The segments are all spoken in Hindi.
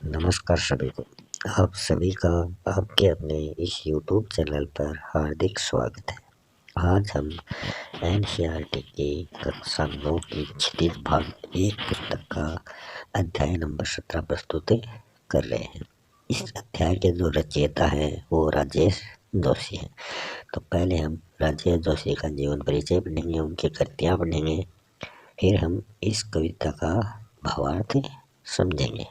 नमस्कार सभी को। आप सभी का आपके अपने इस YouTube चैनल पर हार्दिक स्वागत है। आज हम एनसीईआरटी की कक्षा 9 की क्षितिज भाग 1 पुस्तक का अध्याय नंबर 17 प्रस्तुत कर रहे हैं। इस अध्याय के जो रचयिता हैं वो राजेश जोशी हैं। तो पहले हम राजेश जोशी का जीवन परिचय पढ़ेंगे, उनकी कृतियाँ पढ़ेंगे, फिर हम इस कविता का भावार्थ समझेंगे।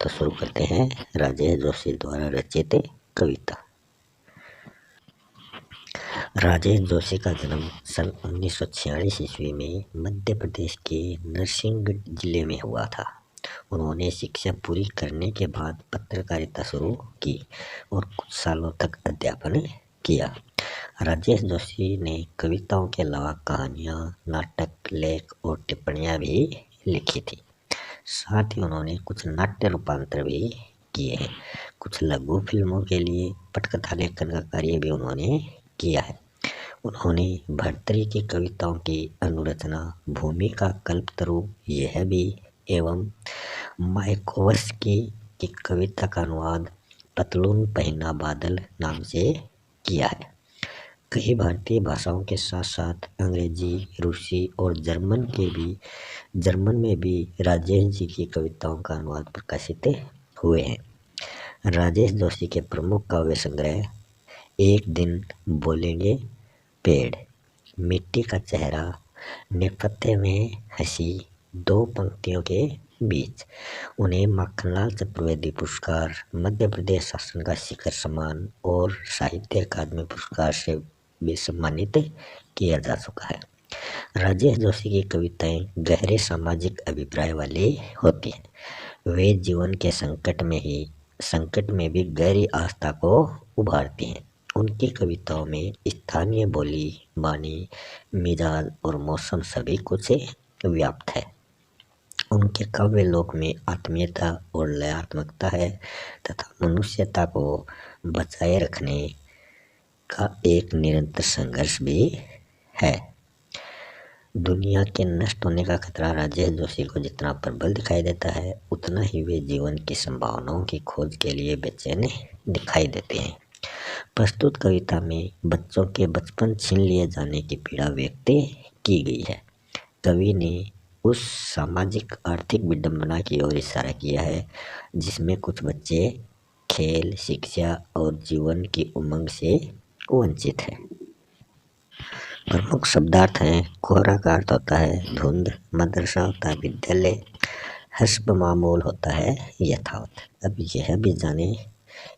तो शुरू करते हैं राजेश जोशी द्वारा रचित कविता। राजेश जोशी का जन्म सन 1946 ईस्वी में मध्य प्रदेश के नरसिंहगढ़ जिले में हुआ था। उन्होंने शिक्षा पूरी करने के बाद पत्रकारिता शुरू की और कुछ सालों तक अध्यापन किया। राजेश जोशी ने कविताओं के अलावा कहानियाँ, नाटक, लेख और टिप्पणियाँ भी लिखी थी। साथ ही उन्होंने कुछ नाट्य रूपांतर भी किए हैं। कुछ लघु फिल्मों के लिए पटकथा लेखन का कार्य भी उन्होंने किया है। उन्होंने भर्तृहरि की कविताओं की अनुरचना भूमिका कल्पतरु यह भी एवं मायाकोव्स्की की कविता का अनुवाद पतलून पहना बादल नाम से किया है। कई भारतीय भाषाओं के साथ साथ अंग्रेजी, रूसी और जर्मन में भी राजेश जी की कविताओं का अनुवाद प्रकाशित हुए हैं। राजेश जोशी के प्रमुख काव्य संग्रह एक दिन बोलेंगे पेड़, मिट्टी का चेहरा, नेपथ्य में हंसी, दो पंक्तियों के बीच, उन्हें माखनलाल चतुर्वेदी पुरस्कार, मध्य प्रदेश शासन का शिखर सम्मान और साहित्य अकादमी पुरस्कार से भी सम्मानित किया जा चुका है। राजेश जोशी की कविताएं गहरे सामाजिक अभिप्राय वाली होती हैं। वे जीवन के संकट में भी गहरी आस्था को उभारती हैं। उनकी कविताओं में स्थानीय बोली, वाणी, मिजाज और मौसम सभी कुछ व्याप्त है। उनके काव्य लोक में आत्मीयता और लयात्मकता है तथा मनुष्यता को बचाए रखने का एक निरंतर संघर्ष भी है। दुनिया के नष्ट होने का खतरा राजेश जोशी को जितना प्रबल दिखाई देता है, उतना ही वे जीवन की संभावनाओं की खोज के लिए बेचैन दिखाई देते हैं। प्रस्तुत कविता में बच्चों के बचपन छीन लिए जाने की पीड़ा व्यक्त की गई है। कवि ने उस सामाजिक आर्थिक विडंबना की ओर इशारा किया है जिसमें कुछ बच्चे खेल, शिक्षा और जीवन की उमंग से वंचित हैं। प्रमुख शब्दार्थ हैं। कोहरा का अर्थ होता है धुंध, मदरसा होता है विद्यालय, हस्ब मामूल होता है यथावत। अब यह भी जाने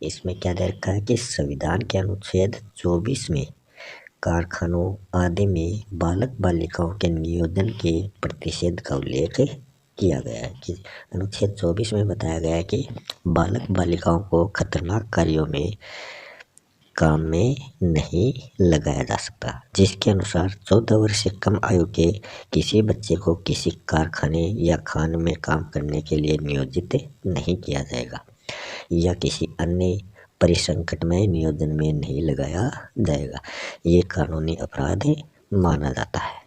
इसमें क्या दे रखा है कि संविधान के अनुच्छेद 24 में कारखानों आदि में बालक बालिकाओं के नियोजन के प्रतिषेध का उल्लेख किया गया है कि अनुच्छेद 24 में बताया गया है कि बालक बालिकाओं को खतरनाक कार्यों में काम में नहीं लगाया जा सकता, जिसके अनुसार 14 वर्ष से कम आयु के किसी बच्चे को किसी कारखाने या खान में काम करने के लिए नियोजित नहीं किया जाएगा या किसी अन्य परिसंकटमय नियोजन में नहीं लगाया जाएगा। ये कानूनी अपराध माना जाता है।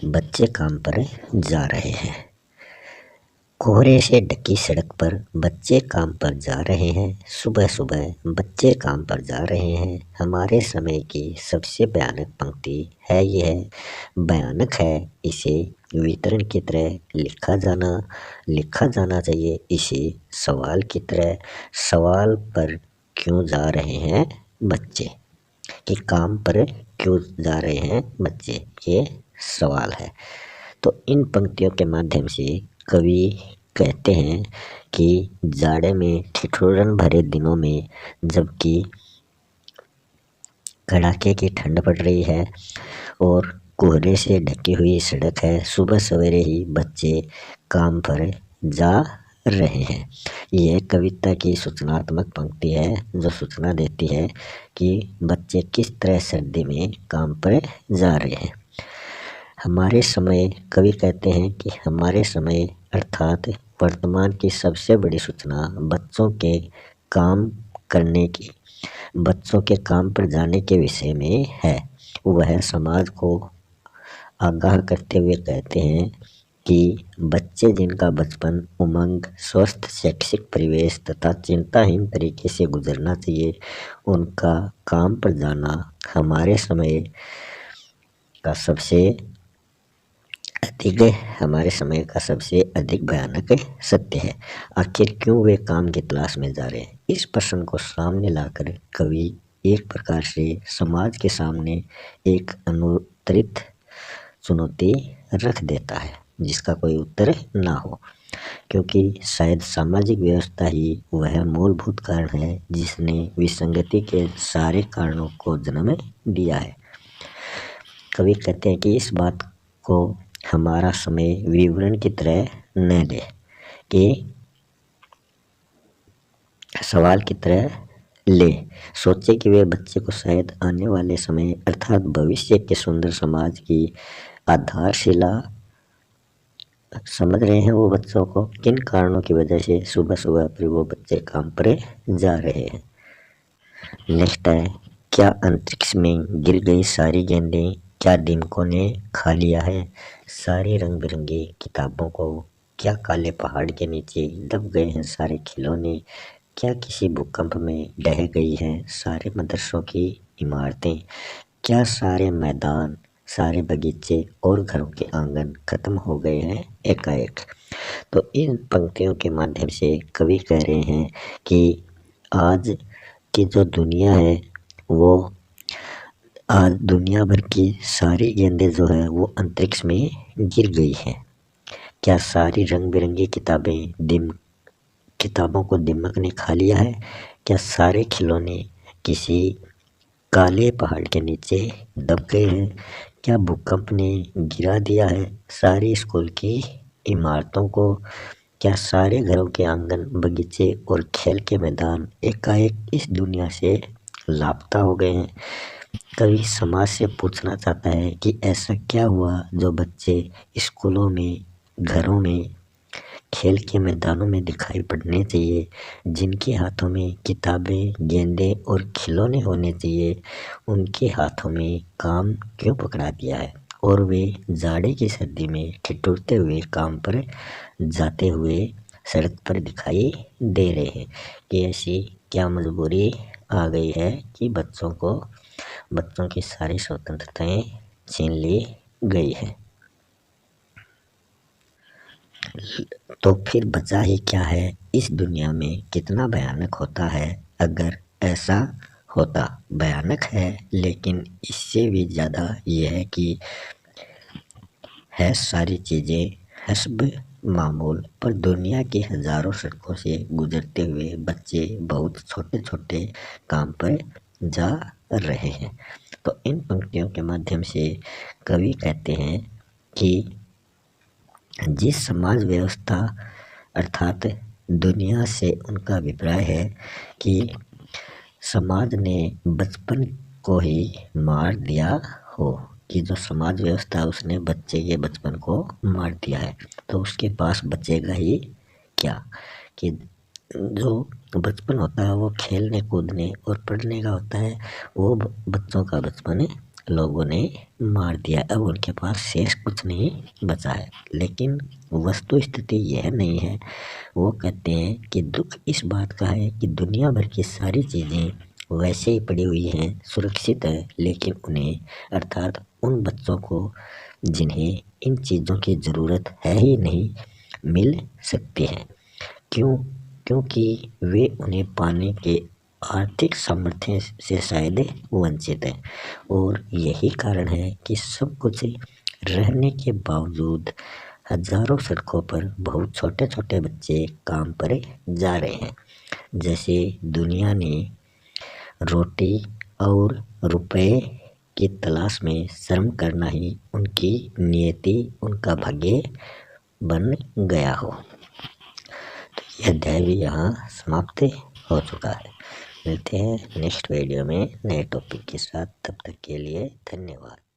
बच्चे काम पर जा रहे हैं। कोहरे से ढकी सड़क पर बच्चे काम पर जा रहे हैं। सुबह सुबह बच्चे काम पर जा रहे हैं। हमारे समय की सबसे भयानक पंक्ति है यह। भयानक है, इसे वितरण की तरह लिखा जाना चाहिए, इसे सवाल की तरह। सवाल पर क्यों जा रहे हैं बच्चे, कि काम पर क्यों जा रहे हैं बच्चे, ये सवाल है। तो इन पंक्तियों के माध्यम से कवि कहते हैं कि जाड़े में ठिठुरन भरे दिनों में जबकि कड़ाके की ठंड पड़ रही है और कोहरे से ढकी हुई सड़क है, सुबह सवेरे ही बच्चे काम पर जा रहे हैं। यह कविता की सूचनात्मक पंक्ति है जो सूचना देती है कि बच्चे किस तरह सर्दी में काम पर जा रहे हैं। हमारे समय, कवि कहते हैं कि हमारे समय अर्थात वर्तमान की सबसे बड़ी सूचना बच्चों के काम पर जाने के विषय में है। वह समाज को आगाह करते हुए कहते हैं कि बच्चे जिनका बचपन उमंग, स्वस्थ शैक्षिक परिवेश तथा चिंताहीन तरीके से गुजरना चाहिए, उनका काम पर जाना हमारे समय का सबसे अधिक भयानक सत्य है। आखिर क्यों वे काम की तलाश में जा रहे हैं? इस प्रश्न को सामने लाकर कवि एक प्रकार से समाज के सामने एक अनुत्तरित चुनौती रख देता है जिसका कोई उत्तर ना हो, क्योंकि शायद सामाजिक व्यवस्था ही वह मूलभूत कारण है जिसने विसंगति के सारे कारणों को जन्म दिया है। कवि कहते हैं कि इस बात को हमारा समय विवरण की तरह न ले, कि सवाल की तरह ले सोचे कि वे बच्चे को शायद आने वाले समय अर्थात भविष्य के सुंदर समाज की आधारशिला समझ रहे हैं। वो बच्चों को किन कारणों की वजह से सुबह सुबह फिर वो बच्चे काम पर जा रहे हैं। नेक्स्ट है, क्या अंतरिक्ष में गिर गई सारी गेंदें? क्या दीमकों ने खा लिया है सारी रंग बिरंगी किताबों को? क्या काले पहाड़ के नीचे दब गए हैं सारे खिलौने? क्या किसी भूकंप में ढह गई हैं सारे मदरसों की इमारतें? क्या सारे मैदान, सारे बगीचे और घरों के आंगन खत्म हो गए हैं एकाएक? तो इन पंक्तियों के माध्यम से कवि कह रहे हैं कि आज की जो दुनिया है वो आज दुनिया भर की सारी गेंदें जो है वो अंतरिक्ष में गिर गई हैं। क्या सारी रंग बिरंगी किताबों को दीमक ने खा लिया है? क्या सारे खिलौने किसी काले पहाड़ के नीचे दब गए हैं? क्या भूकंप ने गिरा दिया है सारी स्कूल की इमारतों को? क्या सारे घरों के आंगन, बगीचे और खेल के मैदान एकाएक इस दुनिया से लापता हो गए हैं? कवि समाज से पूछना चाहता है कि ऐसा क्या हुआ जो बच्चे स्कूलों में, घरों में, खेल के मैदानों में दिखाई पड़ने चाहिए, जिनके हाथों में किताबें, गेंदें और खिलौने होने चाहिए, उनके हाथों में काम क्यों पकड़ा दिया है और वे जाड़े की सर्दी में ठिठुरते हुए काम पर जाते हुए सड़क पर दिखाई दे रहे हैं? कि ऐसी क्या मजबूरी आ गई है कि बच्चों की सारी स्वतंत्रताएं छीन ली गई है? तो फिर बचा ही क्या है? इस दुनिया में कितना भयानक होता है अगर ऐसा होता। भयानक है, लेकिन इससे भी ज़्यादा ये है कि है सारी चीज़ें हस्ब मामूल, पर दुनिया की हजारों सड़कों से गुजरते हुए बच्चे बहुत छोटे छोटे काम पर जा रहे हैं। तो इन पंक्तियों के माध्यम से कवि कहते हैं कि जिस समाज व्यवस्था अर्थात दुनिया से उनका अभिप्राय है कि समाज ने बचपन को ही मार दिया हो, कि जो समाज व्यवस्था उसने बच्चे के बचपन को मार दिया है, तो उसके पास बचेगा ही क्या? कि जो बचपन होता है वो खेलने कूदने और पढ़ने का होता है, वो बच्चों का बचपन लोगों ने मार दिया। अब उनके पास शेष कुछ नहीं बचा है। लेकिन वस्तु स्थिति यह नहीं है। वो कहते हैं कि दुख इस बात का है कि दुनिया भर की सारी चीज़ें वैसे ही पड़ी हुई हैं, सुरक्षित है, लेकिन उन्हें अर्थात उन बच्चों को जिन्हें इन चीज़ों की ज़रूरत है ही नहीं, मिल सकती हैं। क्यों? क्योंकि वे उन्हें पाने के आर्थिक सामर्थ्य से शायद वंचित हैं। और यही कारण है कि सब कुछ रहने के बावजूद हजारों सड़कों पर बहुत छोटे छोटे बच्चे काम पर जा रहे हैं। जैसे दुनिया ने रोटी और रुपए की तलाश में श्रम करना ही उनकी नियति, उनका भाग्य बन गया हो। तो यह अध्याय भी यहाँ समाप्त हो चुका है। मिलते हैं नेक्स्ट वीडियो में नए टॉपिक के साथ। तब तक के लिए धन्यवाद।